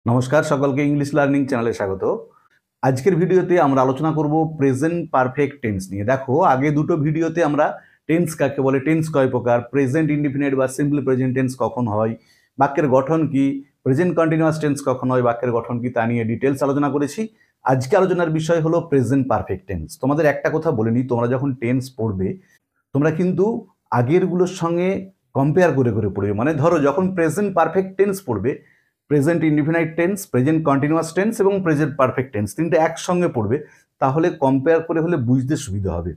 নমস্কার সকলকে English learning চ্যানেলে স্বাগত। আজকের ভিডিওতে আমরা আলোচনা করব প্রেজেন্ট পারফেক্ট টেন্স নিয়ে। দেখো আগে দুটো ভিডিওতে আমরা টেন্স কাকে বলে, টেন্স কয় প্রকার, প্রেজেন্ট ইনডিফিনিট বা সিম্পল প্রেজেন্ট টেন্স কখন হয়, বাক্যের গঠন কি, প্রেজেন্ট কন্টিনিউয়াস টেন্স কখন হয়, বাক্যের গঠন কি তা নিয়ে ডিটেলস আলোচনা করেছি। আজকে আলোচনার বিষয় হলো প্রেজেন্ট পারফেক্ট টেন্স। তোমাদের একটা কথা বলে নিই, তোমরা যখন টেন্স পড়বে তোমরা কিন্তু আগেরগুলোর সঙ্গে কম্পেয়ার করে করে পড়বে। মানে ধরো যখন প্রেজেন্ট পারফেক্ট টেন্স পড়বে, present indefinite tense, present continuous tense এবং প্রেজেন্ট পারফেক্ট টেন্স তিনটে একসঙ্গে পড়বে, তাহলে কম্পেয়ার করে হলে বুঝতে সুবিধা হবে।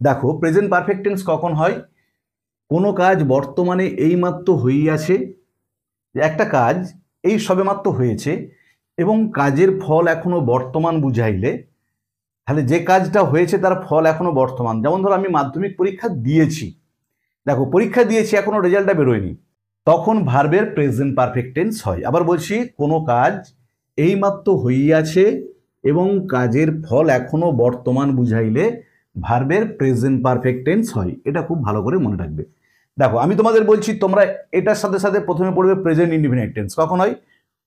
দেখো প্রেজেন্ট পারফেক্ট টেন্স কখন হয়? কোনো কাজ বর্তমানে এইমাত্র হইয়াছে, একটা কাজ এই সবেমাত্র হয়েছে এবং কাজের ফল এখনো বর্তমান বুঝাইলে, তাহলে যে কাজটা হয়েছে তার ফল এখনো বর্তমান। যেমন ধরো আমি মাধ্যমিক পরীক্ষা দিয়েছি, দেখো পরীক্ষা দিয়েছি এখনো রেজাল্টটা বেরোয়নি, তখন ভার্বের প্রেজেন্ট পারফেক্ট টেন্স হয়। আবার বলছি, কোনো কাজ এইমাত্র হইয়াছে এবং কাজের ফল এখনো বর্তমান বুঝাইলে ভার্বের প্রেজেন্ট পারফেক্ট টেন্স হয়। এটা খুব ভালো করে মনে রাখবে। দেখো আমি তোমাদের বলছি, তোমরা এটার সাথে সাথে প্রথমে পড়বে প্রেজেন্ট ইনডিফিনিট টেন্স। কখন হয়?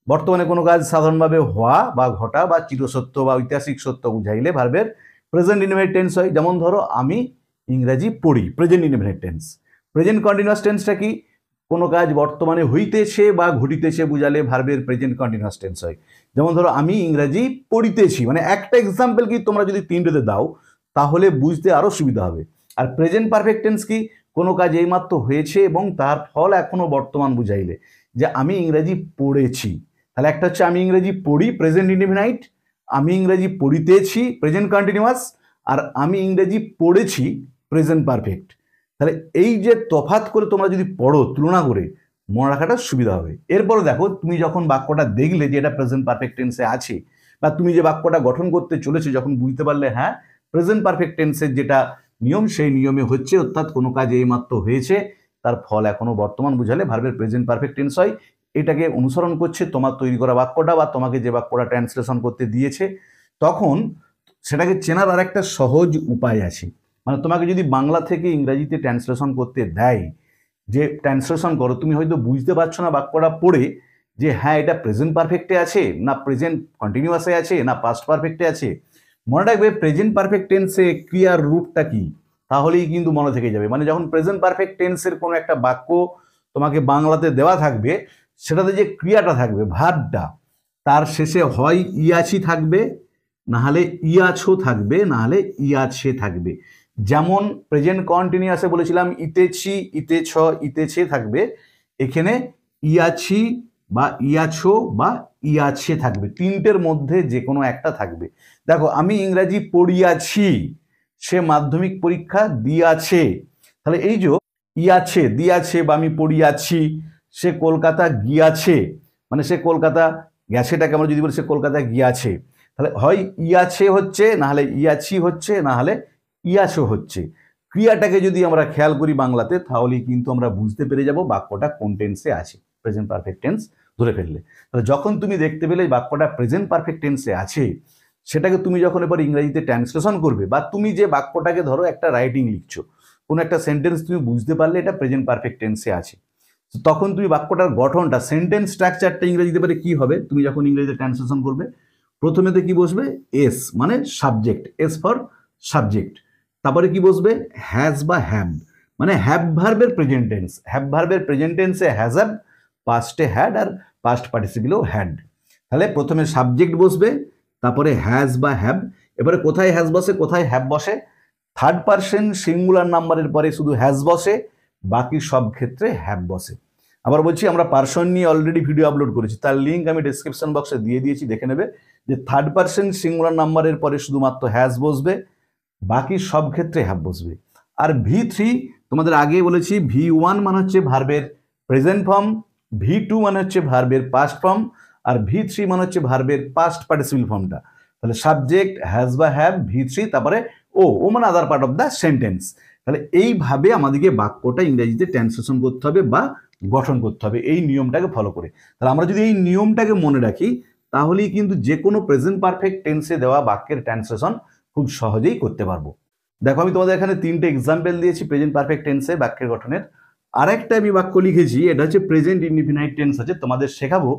বর্তমানে কোনো কাজ সাধারণভাবে হওয়া বা ঘটা বা চিরসত্য বা ঐতিহাসিক সত্য বুঝাইলে ভার্বের প্রেজেন্ট ইনডিফিনিট টেন্স হয়। যেমন ধরো আমি ইংরাজি পড়ি, present indefinite tense. Present continuous টেন্সটা কি? কোনো কাজ বর্তমানে হইতেছে বা ঘটিতেছে বুঝালে ভার্বের প্রেজেন্ট কন্টিনিউয়াস টেন্স হয়। যেমন ধরো আমি ইংরাজি পড়িতেছি, মানে একটা এক্সাম্পল কি তোমরা যদি তিনটেতে দাও তাহলে বুঝতে আরো সুবিধা হবে। আর প্রেজেন্ট পারফেক্ট টেন্স কি? কোনো কাজ এইমাত্র হয়েছে এবং তার ফল এখনো বর্তমান বুঝাইলে, যে আমি ইংরাজি পড়েছি। তাহলে একটা হচ্ছে আমি ইংরেজি পড়ি, প্রেজেন্ট ইনডিফিনাইট, আমি ইংরেজি পড়িতেছি, প্রেজেন্ট কন্টিনিউয়াস, আর আমি ইংরেজি পড়েছি, প্রেজেন্ট পারফেক্ট। তাহলে এই যে তফাৎ করে তোমরা যদি পড়ো, তুলনা করে মনে রাখাটা সুবিধা হবে। এরপরে দেখো তুমি যখন বাক্যটা দেখলে যে এটা প্রেজেন্ট পারফেক্ট টেন্সে আছে, বা তুমি যে বাক্যটা গঠন করতে চলেছে যখন বুঝতে পারলে হ্যাঁ প্রেজেন্ট পারফেক্ট টেন্সের যেটা নিয়ম সেই নিয়মে হচ্ছে, অর্থাৎ কোনো কাজ এইমাত্র হয়েছে তার ফল এখনো বর্তমান বুঝালে ভার্বের প্রেজেন্ট পারফেক্ট টেন্স হয়। এটাকে অনুসরণ করছে তোমার তৈরি করা বাক্যটা বা তোমাকে যে বাক্যটা ট্রান্সলেশন করতে দিয়েছে, তখন সেটাকে চেনার আর একটা সহজ উপায় আছে। মানে তোমাকে যদি বাংলা থেকে ইংরাজিতে ট্রান্সলেশন করতে দেয়, যে ট্রান্সলেশন করো, তুমি হয়তো বুঝতে পারছো না বাক্যটা পড়ে যে হ্যাঁ এটা প্রেজেন্ট পারফেক্টে আছে না প্রেজেন্ট কন্টিনিউয়াসে আছে না পাস্ট পারফেক্টে আছে। মনে রাখবে প্রেজেন্ট পারফেক্ট টেন্সে ক্রিয়ার রূপটা কি, তাহলেই কিন্তু মনে থেকে যাবে। মানে যখন প্রেজেন্ট পারফেক্ট টেন্সের কোনো একটা বাক্য তোমাকে বাংলাতে দেওয়া থাকবে, সেটাতে যে ক্রিয়াটা থাকবে, ভার্বটা, তার শেষে হয় ইয়াছি থাকবে, নাহলে ইয়াছো থাকবে, নাহলে ইয়াছে থাকবে। যেমন প্রেজেন্ট কন্টিনিউয়াসে বলেছিলাম ইতেছি, ইতেছ, ইতেছে থাকবে, এখানে ইয়াছি বা ইয়াছো বা ইয়াছে থাকবে, তিনটের মধ্যে যে কোনো একটা থাকবে। দেখো আমি ইংরাজি পড়িয়াছি, সে মাধ্যমিক পরীক্ষা দিয়াছে, তাহলে এই যে ইয়াছে দিয়াছে বা আমি পড়িয়াছি, সে কলকাতা গিয়াছে, মানে সে কলকাতা গেছেটাকে আমরা যদি বলি সে কলকাতা গিয়াছে, তাহলে হয় ইয়াছে হচ্ছে, নাহলে ইয়াছি হচ্ছে, নাহলে ইয়াছো হচ্ছে। ক্রিয়াটাকে যদি আমরা খেয়াল করি বাংলাতে, তাহলেই কিন্তু আমরা বুঝতে পেরে যাব বাক্যটা কোন টেন্সে আছে, প্রেজেন্ট পারফেক্ট টেন্স ধরে ফেললে। তাহলে যখন তুমি দেখতে পেলে বাক্যটা প্রেজেন্ট পারফেক্ট টেন্সে আছে, সেটাকে তুমি যখন এবার ইংরেজিতে ট্রান্সলেশন করবে, বা তুমি যে বাক্যটাকে ধরো একটা রাইটিং লিখছো, কোনো একটা সেন্টেন্স তুমি বুঝতে পারলে এটা প্রেজেন্ট পারফেক্ট টেন্সে আছে, তখন তুমি বাক্যটার গঠনটা, সেন্টেন্স স্ট্রাকচারটা ইংরেজিতে পারে কি হবে, তুমি যখন ইংরেজিতে ট্রান্সলেশন করবে প্রথমেতে কি বসবে, এস মানে সাবজেক্ট, এস ফর সাবজেক্ট। তারপরে কি বসবে, হ্যাজ বা হ্যাভ, মানে হ্যাভ ভার্বের প্রেজেন্ট টেন্স, হ্যাভ ভার্বের প্রেজেন্ট টেন্সে হ্যাজ হ্যাভ, পাস্টে হ্যাড, আর পাস্ট পার্টিসিপেলেও হ্যাড। তাহলে প্রথমে সাবজেক্ট বসবে, তারপরে হ্যাজ বা হ্যাভ। এবারে কোথায় হ্যাজ বসে কোথায় হ্যাভ বসে? থার্ড পারসন সিঙ্গুলার নাম্বারের পরে শুধু হ্যাজ বসে, বাকি সব ক্ষেত্রে হ্যাভ বসে। আবার বলছি, আমরা পারসন নিয়ে অলরেডি ভিডিও আপলোড করেছি, তার লিঙ্ক আমি ডেসক্রিপশন বক্সে দিয়ে দিয়েছি, দেখে নেবে। যে থার্ড পারসন সিঙ্গুলার নাম্বারের পরে শুধুমাত্র হ্যাজ বসবে, বাকি সব ক্ষেত্রে হ্যাভ বসবে। আর V3 তোমাদের আগে বলেছি, V1 মানে হচ্ছে ভার্বের প্রেজেন্ট ফর্ম, V2 মানে হচ্ছে ভার্বের পাস্ট ফর্ম, আর V3 মানে হচ্ছে ভার্বের পাস্ট পার্টিসিপল ফর্মটা। তাহলে সাবজেক্ট, হ্যাজ বা হ্যাভ, V3, তারপরে ও মানে আদার পার্ট অফ দ্য সেন্টেন্স। তাহলে এইভাবে আমাদেরকে বাক্যটা ইংরেজিতে ট্রান্সলেশন করতে হবে বা গঠন করতে হবে, এই নিয়মটাকে ফলো করে। তাহলে আমরা যদি এই নিয়মটাকে মনে রাখি, তাহলেই কিন্তু যে কোনো প্রেজেন্ট পারফেক্ট টেন্সে দেওয়া বাক্যের ট্রান্সলেশন খুব সহজেই করতে পারবো। দেখো আমি তোমাদের এখানে তিনটে এক্সাম্পল দিয়েছি প্রেজেন্ট পারফেক্ট টেন্সে বাক্যের গঠনের। আরেকটা আমি বাক্য লিখেছি, এটা হচ্ছে প্রেজেন্ট ইনডিফিনাইট টেন্স আছে, তোমাদের শেখাবো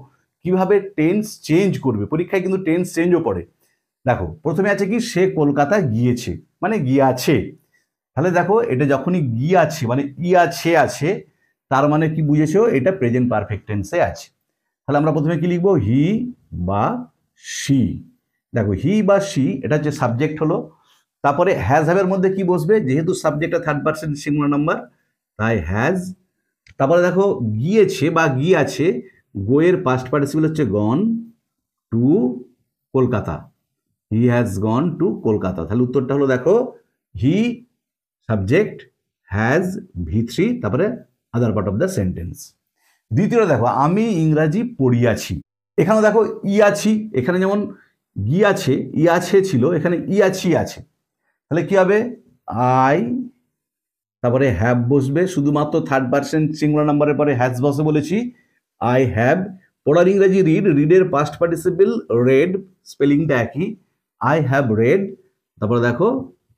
কিভাবে টেন্স চেঞ্জ করবে। পরীক্ষায় কিন্তু টেন্স চেঞ্জও পড়ে। দেখো প্রথমে আছে কি, সে কলকাতা গিয়েছে, মানে গিয়াছে। তাহলে দেখো এটা যখনই গিয়াছে মানে ইয়াছে আছে, তার মানে কি বুঝেছো, এটা প্রেজেন্ট পারফেক্ট টেন্সে আছে। তাহলে আমরা প্রথমে কি লিখবো, হি বা শি। দেখো হি বা শি এটা হচ্ছে সাবজেক্ট হলো, তারপরে হ্যাজ হ্যাভের মধ্যে কি বসবে, যেহেতু সাবজেক্টটা থার্ড পারসন সিঙ্গুলার নাম্বার তাই হ্যাজ। তারপরে দেখো গিয়েছে বা গিয়াছে, গোয়ের পাস্ট পার্টিসিপল হচ্ছে gone to Kolkata, he has gone to Kolkata. তাহলে উত্তরটা হলো দেখো হি সাবজেক্ট হ্যাজ V3 তারপরে আদার পার্ট অফ দ্য সেন্টেন্স। দ্বিতীয়টা দেখো আমি ইংরাজি পড়িয়াছি, এখানে দেখো ইয়াছি, এখানে যেমন গিয়াছে ইয়াছে ছিল, এখানে ইয়াছি আছে। তাহলে কি হবে, আই তারপরে হ্যাভ বসবে, শুধুমাত্র থার্ড পারসন সিঙ্গুলার নাম্বারের পরে হ্যাজ বসে বলেছি, আই হ্যাভ। পড়ার ইংরাজি রিড, রিডের পাস্ট পার্টিসিপল রেড, স্পেলিংটা একই, আই হ্যাভ রেড। তারপরে দেখো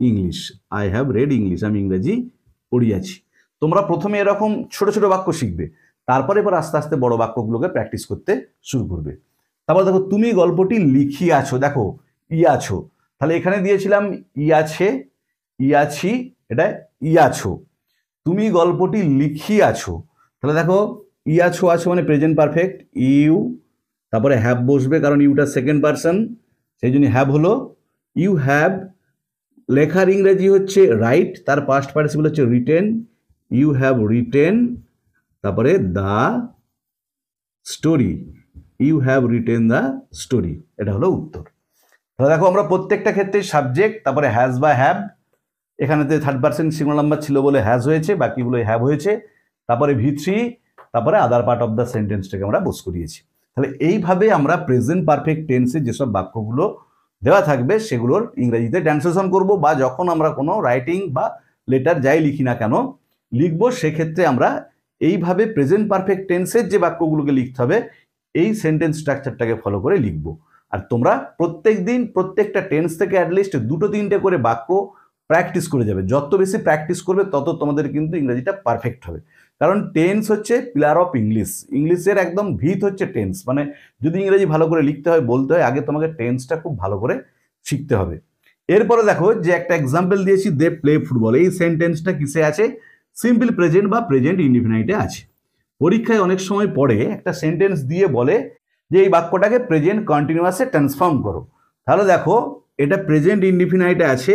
English, I have read English, আমি ইংরেজি পড়িয়াছি। তোমরা প্রথমে এরকম ছোট ছোট বাক্য শিখবে, তারপরে এবার আস্তে আস্তে বড় বাক্যগুলোকে প্র্যাকটিস করতে শুরু করবে। তারপর দেখো তুমি গল্পটি লিখিয়াছো, দেখো ইয়াছো, তাহলে এখানে দিয়েছিলাম ইয়াছে ইয়াছি, এটা ইয়াছো। তুমি গল্পটি লিখিয়াছো, তাহলে দেখো ইয়াছো আছো মানে প্রেজেন্ট পারফেক্ট, ইউ তারপরে হ্যাভ বসবে, কারণ ইউটা সেকেন্ড পারসন সেই জন্য হ্যাভ হলো। ইউ হ্যাভ, লেখার ইংরেজি হচ্ছে রাইট, তার পাস্ট পার্টিসিপল হচ্ছে রিটেন, ইউ হ্যাভ রিটেন। তারপরে the story, you have written the story, এটা হলো উত্তর। তাহলে দেখো আমরা প্রত্যেকটা ক্ষেত্রে সাবজেক্ট তারপরে হ্যাজ বা হ্যাভ, এখানেতে থার্ড পারসন সিঙ্গুলার নাম্বার ছিল বলে হ্যাজ হয়েছে, বাকিগুলো হ্যাভ হয়েছে, তারপরে V3 তারপরে আদার পার্ট অফ দ্য সেন্টেন্সটাকে আমরা বস করিয়েছি। তাহলে এইভাবে আমরা প্রেজেন্ট পারফেক্ট টেন্সে যেসব বাক্যগুলো দেওয়া থাকবে সেগুলোর ইংরেজিতে ট্রান্সলেশন করব, বা যখন আমরা কোনো রাইটিং বা লেটার যাই লিখি না কেন লিখবো, সেক্ষেত্রে আমরা এইভাবে প্রেজেন্ট পারফেক্ট টেন্সের যে বাক্যগুলোকে লিখতে হবে এই সেন্টেন্স স্ট্রাকচারটাকে ফলো করে লিখবো। আর তোমরা প্রত্যেক দিন প্রত্যেকটা টেন্স থেকে অ্যাটলিস্ট 2-3টে করে বাক্য প্র্যাকটিস করে যাবে। যত বেশি প্র্যাকটিস করবে তত তোমাদের কিন্তু ইংরেজিটা পারফেক্ট হবে, কারণ টেন্স হচ্ছে পিলার অফ ইংলিশ, ইংলিশের একদম ভিত হচ্ছে টেন্স। মানে যদি ইংরেজি ভালো করে লিখতে হয় বলতে হয়, আগে তোমাকে টেন্সটা খুব ভালো করে শিখতে হবে। এরপরে দেখো যে একটা এক্সাম্পল দিয়েছি, দে প্লে ফুটবল, এই সেন্টেন্সটা কিসে আছে, সিম্পল প্রেজেন্ট বা প্রেজেন্ট ইনডিফিনাইটে আছে। পরীক্ষায় অনেক সময় পড়ে একটা সেন্টেন্স দিয়ে বলে যে এই বাক্যটাকে প্রেজেন্ট কন্টিনিউয়াসে ট্রান্সফর্ম করো। তাহলে দেখো এটা প্রেজেন্ট ইনডিফিনাইটে আছে,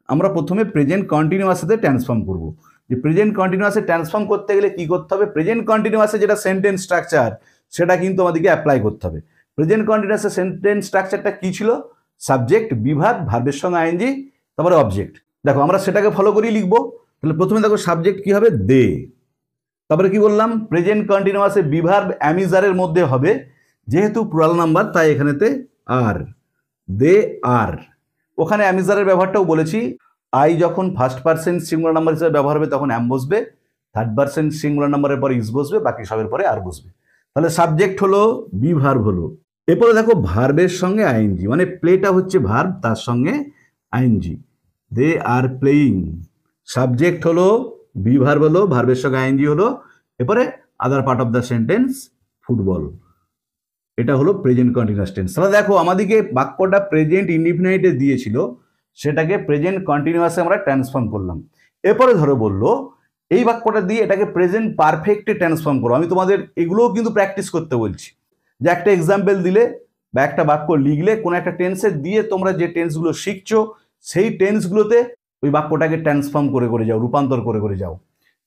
আমরা প্রথমে প্রেজেন্ট কন্টিনিউয়াসে ট্রান্সফর্ম করব। যে প্রেজেন্ট কন্টিনিউয়াসে ট্রান্সফর্ম করতে গেলে কি করতে হবে, প্রেজেন্ট কন্টিনিউয়াসে যেটা সেন্টেন্স স্ট্রাকচার সেটা কিন্তু আমাদেরকে অ্যাপ্লাই করতে হবে। প্রেজেন্ট কন্টিনিউয়াসে সেন্টেন্স স্ট্রাকচারটা কি ছিল, সাবজেক্ট বিভার্ব ভার্বের সঙ্গে আইএনজি তারপরে অবজেক্ট। দেখো আমরা সেটাকে ফলো করেই লিখবো। তাহলে প্রথমে দেখো সাবজেক্ট কি হবে, দে, তারপরে কি বললাম প্রেজেন্ট কন্টিনিউয়াসে বিভার্ব অ্যামিজারের মধ্যে হবে, যেহেতু প্লুরাল নাম্বার তাই এখানেতে আর, দে আর। ওখানে অ্যামিজারের ব্যবহারটাও বলেছি, আই যখন ফার্স্ট পারসন সিঙ্গুলার নাম্বার হিসেবে ব্যবহার হবে তখন অ্যাম বসবে, থার্ড পারসন সিঙ্গুলার নাম্বারের পরে ইজ বসবে, বাকি সবের পরে আর বসবে। তাহলে সাবজেক্ট হলো, বি ভার্ব হলো। এরপরে দেখো ভার্বের সঙ্গে আইএনজি, মানে প্লেটা হচ্ছে ভার্ব তার সঙ্গে ING, they are playing. Subject হলো, বি ভার্ব হলো, ভার্বের সঙ্গে আইএনজি হলো, এরপরে other part of the sentence football, এটা হলো প্রেজেন্ট কন্টিনিউয়াস টেন্স। তাহলে দেখো আমাদেরকে বাক্যটা প্রেজেন্ট ইনডিফিনাইটে দিয়েছিল, সেটাকে প্রেজেন্ট কন্টিনিউয়াসে আমরা ট্রান্সফর্ম করলাম। এরপরে ধরো বললো এই বাক্যটা দিয়ে এটাকে প্রেজেন্ট পারফেক্টে ট্রান্সফর্ম করো। আমি তোমাদের এগুলোও কিন্তু প্র্যাকটিস করতে বলছি, যে একটা এক্সাম্পল দিলে বা একটা বাক্য লিখলে কোনো একটা টেন্সে দিয়ে তোমরা যে টেন্সগুলো শিখছো সেই টেন্সগুলোতে ওই বাক্যটাকে ট্রান্সফর্ম করে করে যাও, রূপান্তর করে করে যাও।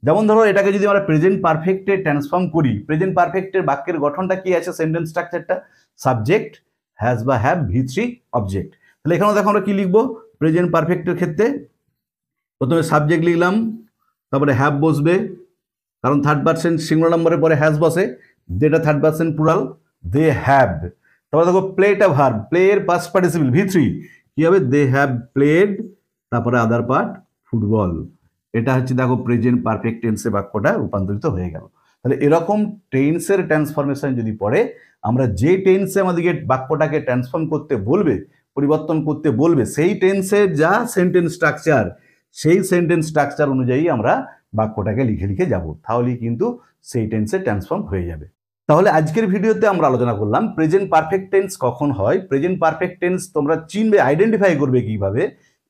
যেমন ধরো এটাকে যদি আমরা প্রেজেন্ট পারফেক্টে ট্রান্সফর্ম করি, প্রেজেন্ট পারফেক্টের বাক্যের গঠনটা কি আছে, সেন্টেন্স স্ট্রাকচারটা সাবজেক্ট হ্যাজ বা হ্যাভ V3 অবজেক্ট। তাহলে এখানেও দেখো আমরা কি লিখবো, প্রেজেন্ট পারফেক্টের ক্ষেত্রে প্রথমে সাবজেক্ট লিখলাম, তারপরে হ্যাভ বসবে, কারণ থার্ড পারসন সিঙ্গুলার নাম্বারের পরে হ্যাজ বসে, যেটা third person plural, they have. তারপরে দেখো প্লেটা ভার্ব, প্লে এর পাস্ট পার্টিসিপল V3 কি হবে, দে হ্যাভ প্লেড, তারপরে আদার পার্ট ফুটবল। এটা হচ্ছে দেখো প্রেজেন্ট পারফেক্ট টেন্সে বাক্যটা রূপান্তরিত হয়ে গেল। তাহলে এরকম টেন্সের ট্রান্সফরমেশন যদি পড়ে, আমরা যে টেন্সে আমাদেরকে বাক্যটাকে ট্রান্সফর্ম করতে বলবে, পরিবর্তন করতে বলবে, সেই টেন্সের যা সেন্টেন্স স্ট্রাকচার সেই সেন্টেন্স স্ট্রাকচার অনুযায়ী আমরা বাক্যটাকে লিখে লিখে যাব, তাহলেই কিন্তু সেই টেন্সে ট্রান্সফর্ম হয়ে যাবে। তাহলে আজকের ভিডিওতে আমরা আলোচনা করলাম প্রেজেন্ট পারফেক্ট টেন্স কখন হয়, প্রেজেন্ট পারফেক্ট টেন্স তোমরা চিনবে, আইডেন্টিফাই করবে কিভাবে,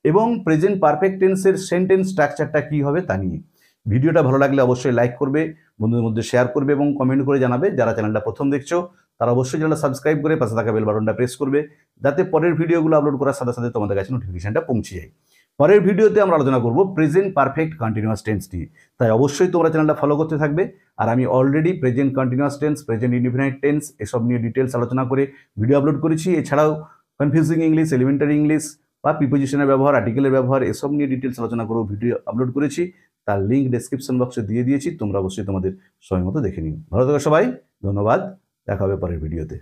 এবং প্রেজেন্ট পারফেক্ট টেন্সের সেন্টেন্স স্ট্রাকচারটা কি হবে তা নিয়ে। ভিডিওটা ভালো লাগলে অবশ্যই লাইক করবে, বন্ধুদের মধ্যে শেয়ার করবে এবং কমেন্ট করে জানাবে। যারা চ্যানেলটা প্রথম দেখছো তারা অবশ্যই চ্যানেলটা সাবস্ক্রাইব করে পাশে থাকা বেল বাটনটা প্রেস করবে, যাতে পরের ভিডিওগুলো আপলোড করার সাথে সাথে তোমাদের কাছে নোটিফিকেশনটা পৌঁছে যায়। পরের ভিডিওতে আমরা আলোচনা করব প্রেজেন্ট পারফেক্ট কন্টিনিউয়াস টেন্স নিয়ে, তাই অবশ্যই তোমরা চ্যানেলটা ফলো করতে থাকবে। আর আমি already present continuous tense, present indefinite tense এসব নিয়ে ডিটেলস আলোচনা করে ভিডিও আপলোড করেছি। এছাড়াও কনফিউজিং ইংলিশ, এলিমেন্টারি ইংলিশ বা প্রিপোজিশনের ব্যবহার, আর্টিকেলের ব্যবহার এসব নিয়ে ডিটেলস আলোচনা করে ভিডিও আপলোড করেছি। তার লিঙ্ক ডেসক্রিপশন বক্সে দিয়ে দিয়েছি, তোমরা অবশ্যই তোমাদের সময় মতো দেখে নিও। ভালো থেকো সবাই, ধন্যবাদ, দেখা হবে পরের ভিডিওতে।